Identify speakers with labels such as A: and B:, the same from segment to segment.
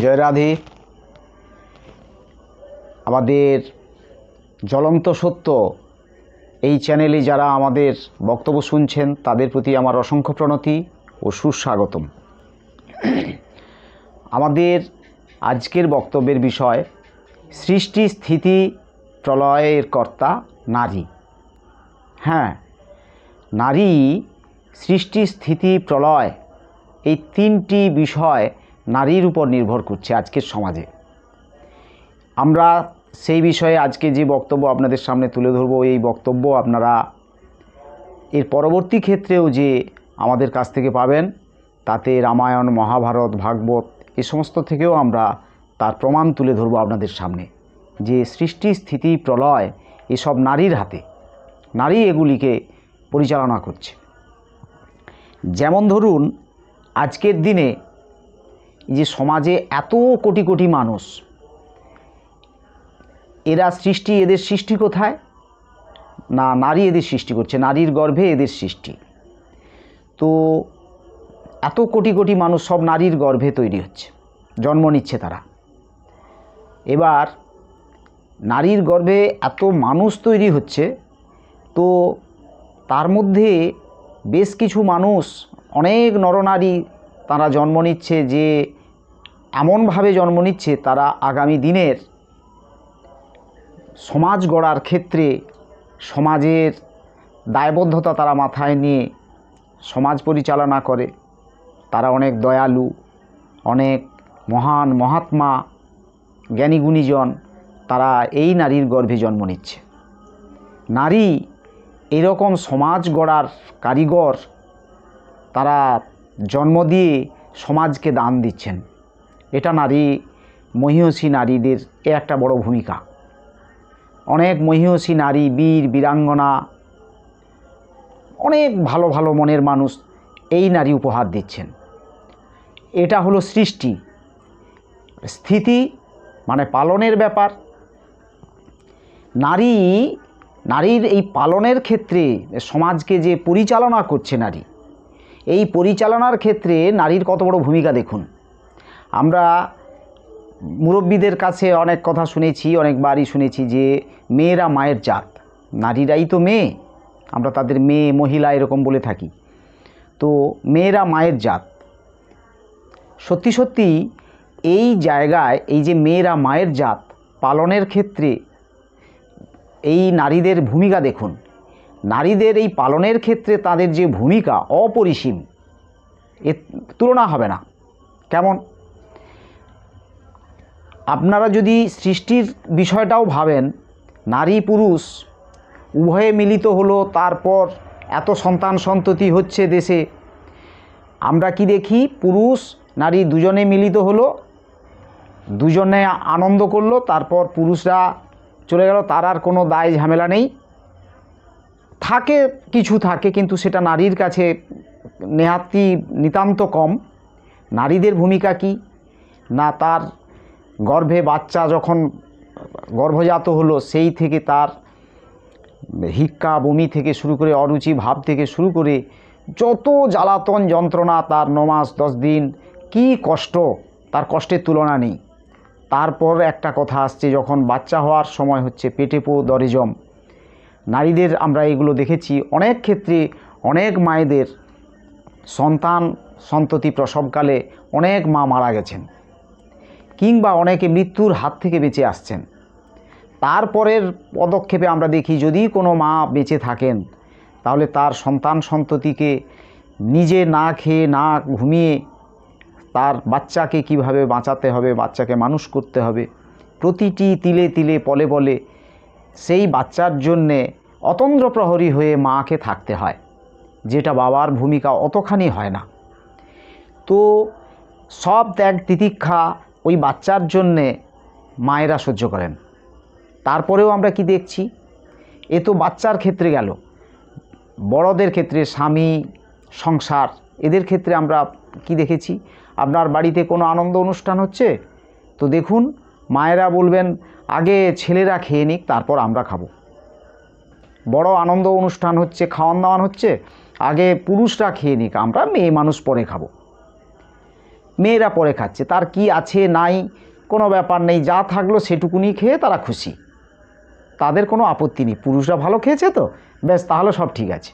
A: জয় রাধে। আমাদের জ্বলন্ত সত্য এই চ্যানেলে যারা আমাদের বক্তব্য শুনছেন তাদের প্রতি আমার অসংখ্য প্রণতি ও সুস্বাগতম। আমাদের আজকের বক্তব্যের বিষয় সৃষ্টি স্থিতি প্রলয়ের কর্তা নারী। হ্যাঁ, নারী সৃষ্টি স্থিতি প্রলয় এই তিনটি বিষয় নারীর উপর নির্ভর করছে আজকের সমাজে। আমরা সেই বিষয়ে আজকে যে বক্তব্য আপনাদের সামনে তুলে ধরব, এই বক্তব্য আপনারা এর পরবর্তী ক্ষেত্রেও যে আমাদের কাছ থেকে পাবেন, তাতে রামায়ণ, মহাভারত, ভাগবত এ সমস্ত থেকেও আমরা তার প্রমাণ তুলে ধরব আপনাদের সামনে যে সৃষ্টি স্থিতি প্রলয় এসব নারীর হাতে, নারী এগুলিকে পরিচালনা করছে। যেমন ধরুন, আজকের দিনে যে সমাজে এত কোটি কোটি মানুষ, এদের সৃষ্টি কোথায়? না, নারী এদের সৃষ্টি করছে, নারীর গর্ভে এদের সৃষ্টি। তো এত কোটি কোটি মানুষ সব নারীর গর্ভে তৈরি হচ্ছে, জন্ম নিচ্ছে তারা। এবার নারীর গর্ভে এত মানুষ তৈরি হচ্ছে, তো তার মধ্যে বেশ কিছু মানুষ, অনেক নরনারী তারা জন্ম নিচ্ছে, যে এমনভাবে জন্ম নিচ্ছে তারা আগামী দিনের সমাজ গড়ার ক্ষেত্রে সমাজের দায়বদ্ধতা তারা মাথায় নিয়ে সমাজ পরিচালনা করে। তারা অনেক দয়ালু, অনেক মহান মহাত্মা, জ্ঞানী গুণীজন, তারা এই নারীর গর্ভে জন্ম নিচ্ছে। নারী এরকম সমাজ গড়ার কারিগর, তারা জন্ম দিয়ে সমাজকে দান দিচ্ছেন। এটা নারী, মহীয়সী নারীদের একটা বড় ভূমিকা। অনেক মহীয়সী নারী, বীর বীরাঙ্গনা, অনেক ভালো ভালো মনের মানুষ এই নারী উপহার দিচ্ছেন। এটা হলো সৃষ্টি। স্থিতি মানে পালনের ব্যাপার। নারীর এই পালনের ক্ষেত্রে সমাজকে যে পরিচালনা করছে নারী, এই পরিচালনার ক্ষেত্রে নারীর কত বড় ভূমিকা দেখুন। আমরা মুরব্বীদের কাছে অনেক কথা শুনেছি, অনেকবারই শুনেছি যে মেয়েরা মায়ের জাত, নারীরাই তো মেয়ে, আমরা তাদের মেয়ে, মহিলা এরকম বলে থাকি। তো মেয়েরা মায়ের জাত। সত্যি সত্যি এই জায়গায় এই যে মেয়েরা মায়ের জাত পালনের ক্ষেত্রে এই নারীদের ভূমিকা দেখুন। নারীদের এই পালনের ক্ষেত্রে তাদের যে ভূমিকা অপরিসীম, এর তুলনা হবে না। কেমন? আপনারা যদি সৃষ্টির বিষয়টাও ভাবেন, নারী পুরুষ উভয়ে মিলিত হলো, তারপর এত সন্তান সন্ততি হচ্ছে দেশে। আমরা কি দেখি? পুরুষ নারী দুজনে মিলিত হলো, দুজনে আনন্দ করলো, তারপর পুরুষরা চলে গেল, তার আর কোনো দায় ঝামেলা নেই। থাকে কিছু থাকে, কিন্তু সেটা নারীর কাছে নিতান্ত কম। নারীদের ভূমিকা কি না, তার গর্ভে বাচ্চা যখন গর্ভজাত হলো, সেই থেকে তার হিক্কা বমি থেকে শুরু করে, অরুচি ভাব থেকে শুরু করে যত জ্বালাতন যন্ত্রণা, তার 9 মাস 10 দিন কি কষ্ট, তার কষ্টের তুলনা নেই। তারপর একটা কথা আসছে, যখন বাচ্চা হওয়ার সময় হচ্ছে, পেটে পো দরে জম। নারীদের আমরা এগুলো দেখেছি অনেক ক্ষেত্রে। অনেক মায়েদের সন্ততি প্রসবকালে অনেক মা মারা গেছেন, কিংবা অনেকে মৃত্যুর হাত থেকে বেঁচে আসছেন। তারপরের পদক্ষেপে আমরা দেখি, যদি কোনো মা বেঁচে থাকেন, তাহলে তার সন্ততিকে নিজে না খেয়ে না ঘুমিয়ে তার বাচ্চাকে কিভাবে বাঁচাতে হবে, বাচ্চাকে মানুষ করতে হবে, প্রতিটি তিলে তিলে পলে পলে সেই বাচ্চার জন্যে অতন্দ্র প্রহরী হয়ে মাকে থাকতে হয়, যেটা বাবার ভূমিকা অতখানি হয় না। তো সব ত্যাগ তিতিক্ষা ওই বাচ্চার জন্যে মায়েরা সহ্য করেন। তারপরেও আমরা কি দেখছি? এ তো বাচ্চার ক্ষেত্রে গেল। বড়দের ক্ষেত্রে, স্বামী, সংসার, এদের ক্ষেত্রে আমরা কি দেখেছি? আপনার বাড়িতে কোনো আনন্দ অনুষ্ঠান হচ্ছে, তো দেখুন মায়েরা বলবেন, আগে ছেলেরা খেয়ে নিক, তারপর আমরা খাবো। বড় আনন্দ অনুষ্ঠান হচ্ছে, খাওয়ান দাওয়ান হচ্ছে, আগে পুরুষরা খেয়ে নিক, আমরা মেয়ে মানুষ পরে খাবো। মেয়েরা পরে খাচ্ছে, তার কি আছে নাই কোনো ব্যাপার নেই, যা থাকলো সেটুকুনি খেয়ে তারা খুশি, তাদের কোনো আপত্তি নেই। পুরুষরা ভালো খেয়েছে তো ব্যাস, তাহলে সব ঠিক আছে।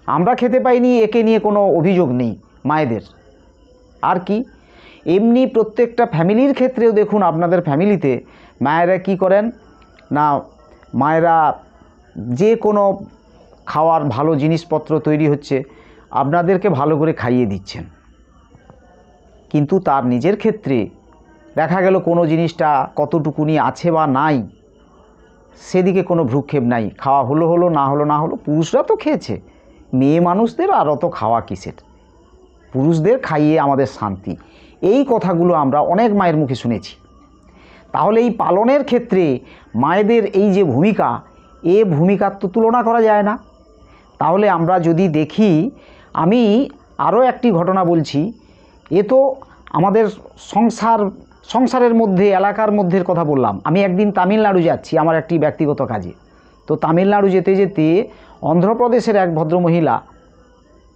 A: আমরা খেতে পাইনি একে নিয়ে কোনো অভিযোগ নেই মায়েদের। আর কি, এমনি প্রত্যেকটা ফ্যামিলির ক্ষেত্রেও দেখুন, আপনাদের ফ্যামিলিতে মায়েরা কি করেন না, মায়েরা যে কোনো খাওয়ার ভালো জিনিসপত্র তৈরি হচ্ছে আপনাদেরকে ভালো করে খাইয়ে দিচ্ছেন, কিন্তু তার নিজের ক্ষেত্রে দেখা গেল কোনো জিনিসটা কতটুকুনি আছে বা নাই সেদিকে কোনো ভ্রুক্ষেপ নাই, খাওয়া হলো হলো, না হলো না হলো, পুরুষরা তো খেয়েছে, মেয়ে মানুষদের আর অত খাওয়া কিসের, পুরুষদের খাইয়ে আমাদের শান্তি। এই কথাগুলো আমরা অনেক মায়ের মুখে শুনেছি। তাহলে এই পালনের ক্ষেত্রে মায়েদের এই যে ভূমিকা, এ ভূমিকার তো তুলনা করা যায় না। তাহলে আমরা যদি দেখি, আমি আরও একটি ঘটনা বলছি, এ তো আমাদের সংসারের মধ্যে, এলাকার মধ্যে কথা বললাম। আমি একদিন তামিলনাড়ু যাচ্ছি আমার একটি ব্যক্তিগত কাজে। তো তামিলনাড়ু যেতে যেতে অন্ধ্রপ্রদেশের এক ভদ্রমহিলা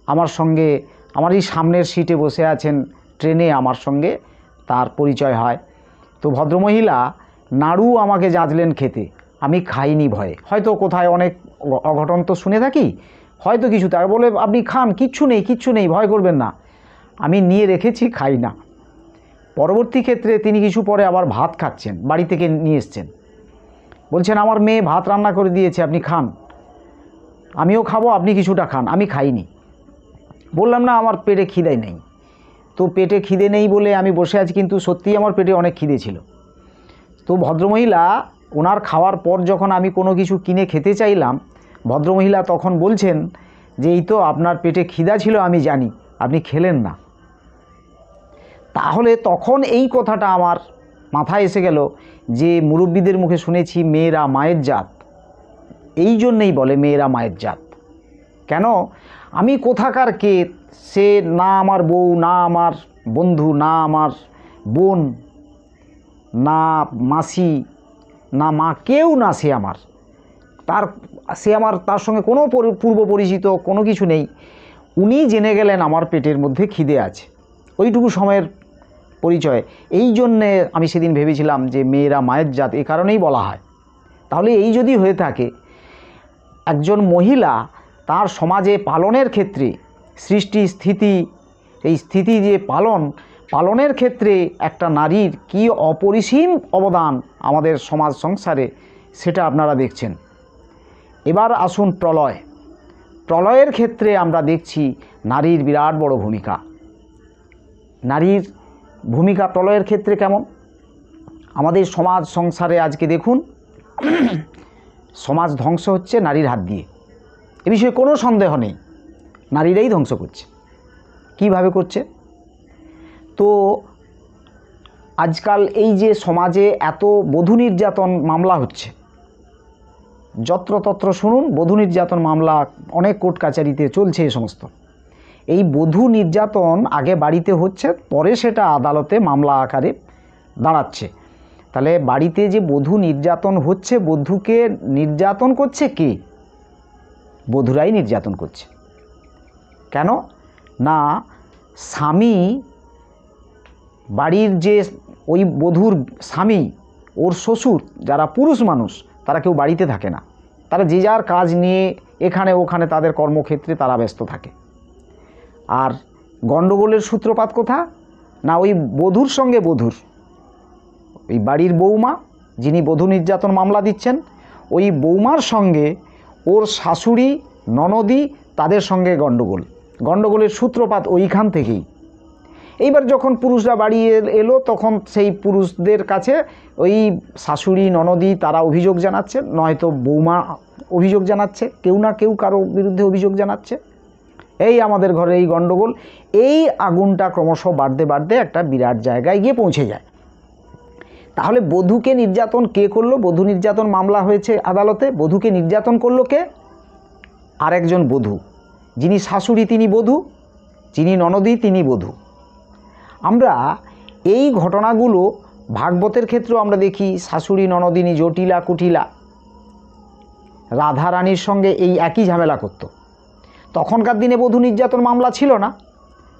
A: আমার সঙ্গে, আমার এই সামনের সিটে বসে আছেন ট্রেনে, আমার সঙ্গে তার পরিচয় হয়। তো ভদ্রমহিলা নাড়ু আমাকে যাচলেন খেতে, আমি খাইনি ভয়ে, হয়তো কোথায় অনেক অঘটন তো শুনে থাকি, হয়তো কিছু, তার বলে আপনি খান, কিচ্ছু নেই কিচ্ছু নেই, ভয় করবেন না। আমি নিয়ে রেখেছি, খাই না। পরবর্তী ক্ষেত্রে তিনি কিছু পরে আবার ভাত খাচ্ছেন, বাড়ি থেকে নিয়ে এসছেন, বলছেন আমার মেয়ে ভাত রান্না করে দিয়েছে, আপনি খান। আমিও খাবো, আপনি কিছুটা খান। আমি খাইনি, বললাম না আমার পেটে খিদে নেই। তো পেটে খিদে নেই বলে আমি বসে আছি, কিন্তু সত্যিই আমার পেটে অনেক খিদে ছিল। তো ভদ্রমহিলা ওনার খাওয়ার পর যখন আমি কোনো কিছু কিনে খেতে চাইলাম, ভদ্রমহিলা তখন বলছেন যে এই তো আপনার পেটে খিদা ছিল আমি জানি, আপনি খেলেন না। তাহলে তখন এই কথাটা আমার মাথায় এসে গেল যে মুরব্বীদের মুখে শুনেছি মেয়েরা মায়ের জাত, এই জন্যেই বলে মেয়েরা মায়ের জাত। কেন, আমি কোথাকার কে, সে না আমার বউ, না আমার বন্ধু, না আমার বোন, না মাসি, না মা, কেউ না সে আমার, তার সঙ্গে কোনো পূর্ব পরিচিত কোনো কিছু নেই। উনি জেনে গেলেন আমার পেটের মধ্যে খিদে আছে, ওইটুকু সময়ের পরিচয়। এই জন্যে আমি সেদিন ভেবেছিলাম যে মেয়েরা মায়ের জাত, এ কারণেই বলা হয়। তাহলে এই যদি হয়ে থাকে, একজন মহিলা তার সমাজে পালনের ক্ষেত্রে সৃষ্টি স্থিতি, এই স্থিতি যে পালনের ক্ষেত্রে একটা নারীর কি অপরিসীম অবদান আমাদের সমাজ সংসারে, সেটা আপনারা দেখছেন। এবার আসুন প্রলয়ের ক্ষেত্রে আমরা দেখছি নারীর বিরাট বড় ভূমিকা। নারীর ভূমিকা প্রলয়ের ক্ষেত্রে কেমন, আমাদের সমাজ সংসারে আজকে দেখুন সমাজ ধ্বংস হচ্ছে নারীর হাত দিয়ে, এ বিষয়ে কোনো সন্দেহ নেই, নারীরাই ধ্বংস করছে। কিভাবে করছে? তো আজকাল এই যে সমাজে এত বধূ নির্যাতন মামলা হচ্ছে, যত্রতত্র শুনুন বধূ নির্যাতন মামলা, অনেক কোর্ট কাছারিতে চলছে এ সমস্ত। এই বধূ নির্যাতন আগে বাড়িতে হচ্ছে, পরে সেটা আদালতে মামলা আকারে দাঁড়াচ্ছে। তাহলে বাড়িতে যে বধূ নির্যাতন হচ্ছে, বধূকে নির্যাতন করছে কে? বধূরাই নির্যাতন করছে। কেন না, স্বামী, বাড়ির যে ওই বধূর স্বামী, ওর শ্বশুর, যারা পুরুষ মানুষ, তারা কেউ বাড়িতে থাকে না, তারা যে যার কাজ নিয়ে এখানে ওখানে তাদের কর্মক্ষেত্রে তারা ব্যস্ত থাকে। আর গণ্ডগোলের সূত্রপাত কোথা না, ওই বধূর সঙ্গে ওই বাড়ির বৌমা যিনি বধূ নির্যাতন মামলা দিচ্ছেন, ওই বৌমার সঙ্গে ওর শাশুড়ি, ননদি, তাদের সঙ্গে গণ্ডগোলের সূত্রপাত ওইখান থেকেই। এইবার যখন পুরুষরা বাড়ি এলো, তখন সেই পুরুষদের কাছে ওই শাশুড়ি, ননদি তারা অভিযোগ জানাচ্ছে, নয়তো বৌমা অভিযোগ জানাচ্ছে, কেউ না কেউ কারো বিরুদ্ধে অভিযোগ জানাচ্ছে, এই আমাদের ঘরে এই গণ্ডগোল। এই আগুনটা ক্রমশ বাড়তে বাড়তে একটা বিরাট জায়গায় গিয়ে পৌঁছে যায়। তাহলে বধূকে নির্যাতন কে করলো? বধূ নির্যাতন মামলা হয়েছে আদালতে, বধূকে নির্যাতন করলো কে? আরেকজন বধূ, যিনি শাশুড়ি তিনি বধূ, যিনি ননদী তিনি বধূ। আমরা এই ঘটনাগুলো ভাগবতের ক্ষেত্রেও আমরা দেখি, শাশুড়ি ননদিনী জটিলা কুটিলা রাধা রানীর সঙ্গে এই একই ঝামেলা করত। তখনকার দিনে বধূ নির্যাতন মামলা ছিল না,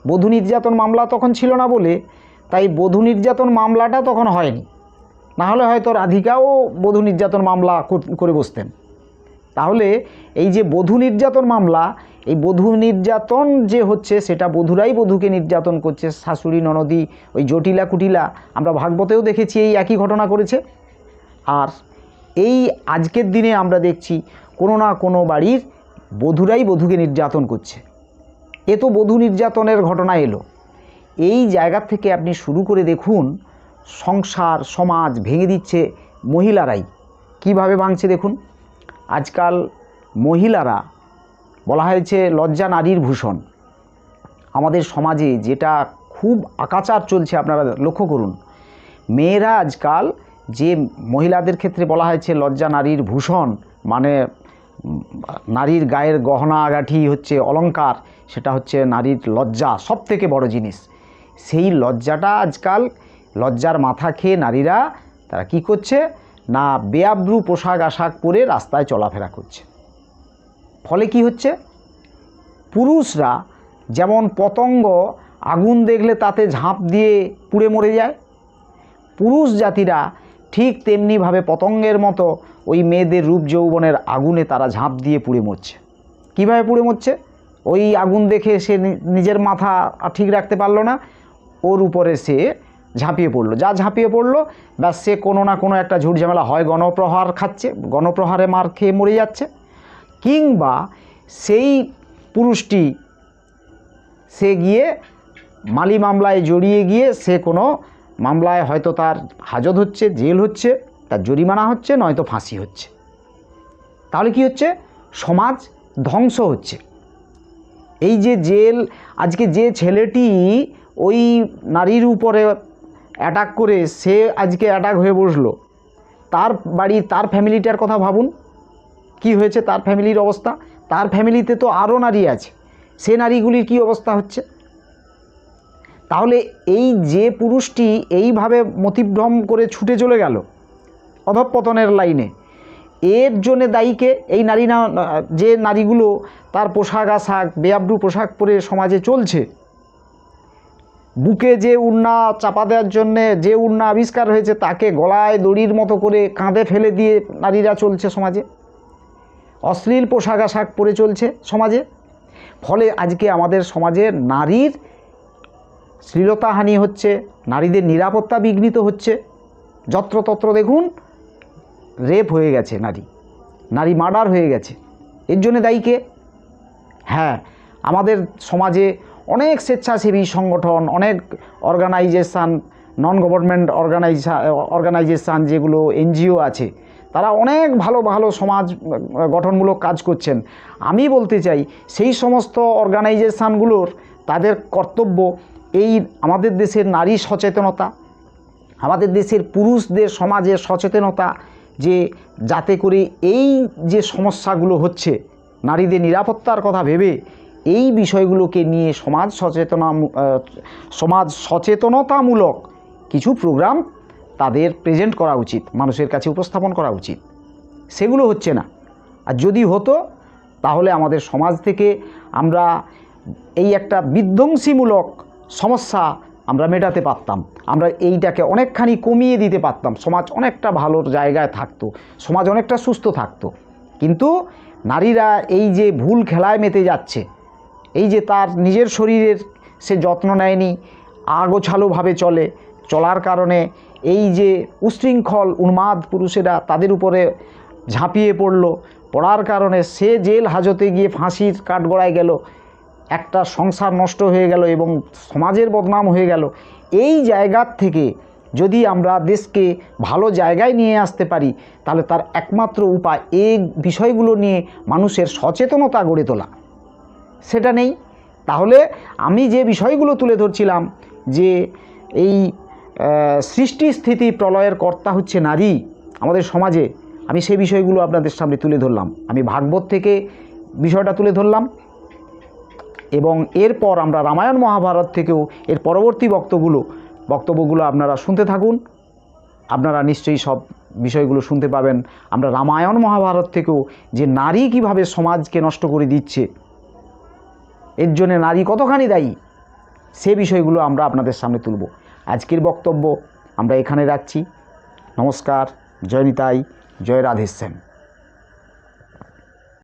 A: বধূ নির্যাতন মামলা তখন ছিল না বলে তাই বধূ নির্যাতন মামলাটা তখন হয়নি, না হলে হয়তো রাধিকাও বধূ নির্যাতন মামলা করে বসতেন। তাহলে এই যে বধূ নির্যাতন মামলা, এই বধূ নির্যাতন যে হচ্ছে সেটা বধূরাই বধূকে নির্যাতন করছে, শাশুড়ি ননদি ওই জটিলা কুটিলা, আমরা ভাগবতেও দেখেছি এই একই ঘটনা করেছে। আর এই আজকের দিনে আমরা দেখছি কোনো না কোনো বাড়ির বধূরাই বধূকে নির্যাতন করছে। এ তো বধূ নির্যাতনের ঘটনা এলো। এই জায়গা থেকে আপনি শুরু করে দেখুন সংসার সমাজ ভেঙে দিচ্ছে মহিলারাই। কিভাবে ভাঙছে দেখুন। আজকাল মহিলারা, বলা হয়েছে লজ্জা নারীর ভূষণ, আমাদের সমাজে যেটা খুব আকাচার চলছে আপনারা লক্ষ্য করুন। মেয়েরা আজকাল যে মহিলাদের ক্ষেত্রে বলা হয়েছে লজ্জা নারীর ভূষণ, মানে নারীর গায়ের গহনা গাঠি হচ্ছে অলংকার, সেটা হচ্ছে নারীর লজ্জা, সব থেকে বড় জিনিস। সেই লজ্জাটা আজকাল লজ্জার মাথা খেয়ে নারীরা তারা কি করছে না বেআব্রু পোশাক আশাক পরে রাস্তায় চলাফেরা করছে। ফলে কি হচ্ছে, পুরুষরা যেমন পতঙ্গ আগুন দেখলে তাতে ঝাঁপ দিয়ে পুড়ে মরে যায়, পুরুষ জাতিরা ঠিক তেমনিভাবে পতঙ্গের মতো ওই মেয়েদের রূপ যৌবনের আগুনে তারা ঝাঁপ দিয়ে পুড়ে মরছে। কীভাবে পুড়ে মরছে? ওই আগুন দেখে সে নিজের মাথা ঠিক রাখতে পারলো না, ওর উপরে সে ঝাঁপিয়ে পড়লো। যা ঝাঁপিয়ে পড়লো ব্যাস সে কোনো না কোনো একটা ঝুটঝামেলা, হয় গণপ্রহার খাচ্ছে, গণপ্রহারে মার খেয়ে মরে যাচ্ছে, কিংবা সেই পুরুষটি সে গিয়ে মালি মামলায় জড়িয়ে গিয়ে সে কোনো মামলায় হয়তো তার হাজত হচ্ছে, জেল হচ্ছে, তার জরিমানা হচ্ছে, নয়তো ফাঁসি হচ্ছে। তাহলে কি হচ্ছে, সমাজ ধ্বংস হচ্ছে। এই যে জেল, আজকে যে ছেলেটি ওই নারীর উপরে অ্যাটাক করে সে আজকে অ্যাটাক হয়ে বসলো, তার বাড়ি তার ফ্যামিলিটার কথা ভাবুন কি হয়েছে, তার ফ্যামিলির অবস্থা। তার ফ্যামিলিতে তো আরও নারী আছে, সে নারীগুলির কি অবস্থা হচ্ছে। তাহলে এই যে পুরুষটি এইভাবে মতিভ্রম করে ছুটে চলে গেল অধঃপতনের লাইনে, এর জন্যে দায়ীকে এই নারী না, যে নারীগুলো তার পোশাক আশাক বেআব্রু পোশাক পরে সমাজে চলছে, বুকে যে উড়না চাপা দেওয়ার জন্যে যে উড়না আবিষ্কার হয়েছে তাকে গলায় দড়ির মতো করে কাঁধে ফেলে দিয়ে নারীরা চলছে সমাজে, অশ্লীল পোশাক আশাক পরে চলছে সমাজে। ফলে আজকে আমাদের সমাজে নারীর শ্লীলতাহানি হচ্ছে, নারীদের নিরাপত্তা বিঘ্নিত হচ্ছে। যত্রতত্র দেখুন রেপ হয়ে গেছে, নারী মার্ডার হয়ে গেছে। এর জন্য দায়ী কে? হ্যাঁ, আমাদের সমাজে অনেক স্বেচ্ছাসেবী সংগঠন, অনেক অর্গানাইজেশান, নন গভর্নমেন্ট অর্গানাইজেশান যেগুলো এনজিও আছে, তারা অনেক ভালো ভালো সমাজ গঠনমূলক কাজ করছেন। আমি বলতে চাই সেই সমস্ত অর্গানাইজেশানগুলোর তাদের কর্তব্য এই আমাদের দেশের নারী সচেতনতা, আমাদের দেশের পুরুষদের সমাজে সচেতনতা, যে যাতে করে এই যে সমস্যাগুলো হচ্ছে নারীদের নিরাপত্তার কথা ভেবে এই বিষয়গুলোকে নিয়ে সমাজ সচেতনতামূলক কিছু প্রোগ্রাম তাদের প্রেজেন্ট করা উচিত, মানুষের কাছে উপস্থাপন করা উচিত। সেগুলো হচ্ছে না। আর যদি হতো তাহলে আমাদের সমাজ থেকে আমরা এই একটা বিধ্বংসীমূলক সমস্যা আমরা মেটাতে পারতাম, আমরা এইটাকে অনেকখানি কমিয়ে দিতে পারতাম, সমাজ অনেকটা ভালো জায়গায় থাকতো, সমাজ অনেকটা সুস্থ থাকতো। কিন্তু নারীরা এই যে ভুল খেলায় মেতে যাচ্ছে, এই যে তার নিজের শরীরের সে যত্ন নেয়নি, আগোছালোভাবে চলার কারণে এই যে উশৃঙ্খল উন্মাদ পুরুষেরা তাদের উপরে ঝাঁপিয়ে পড়ার কারণে সে জেল হাজতে গিয়ে ফাঁসির কাঠগড়ায় গেল, একটা সংসার নষ্ট হয়ে গেল এবং সমাজের বদনাম হয়ে গেল। এই জায়গার থেকে যদি আমরা দেশকে ভালো জায়গায় নিয়ে আসতে পারি তাহলে তার একমাত্র উপায় এই বিষয়গুলো নিয়ে মানুষের সচেতনতা গড়ে তোলা। সেটা নেই। তাহলে আমি যে বিষয়গুলো তুলে ধরছিলাম যে এই সৃষ্টি স্থিতি প্রলয়ের কর্তা হচ্ছে নারী আমাদের সমাজে, আমি সেই বিষয়গুলো আপনাদের সামনে তুলে ধরলাম। আমি ভাগবত থেকে বিষয়টা তুলে ধরলাম এবং এরপর আমরা রামায়ণ মহাভারত থেকেও এর পরবর্তী বক্তব্যগুলো আপনারা শুনতে থাকুন। আপনারা নিশ্চয়ই সব বিষয়গুলো শুনতে পাবেন। আমরা রামায়ণ মহাভারত থেকেও যে নারী কিভাবে সমাজকে নষ্ট করে দিচ্ছে, এর জন্য নারী কতখানি দায়ী সে বিষয়গুলো আমরা আপনাদের সামনে তুলব। আজকের বক্তব্য আমরা এখানে রাখছি। নমস্কার, জয় নিতাই, জয় রাধেশ্যাম।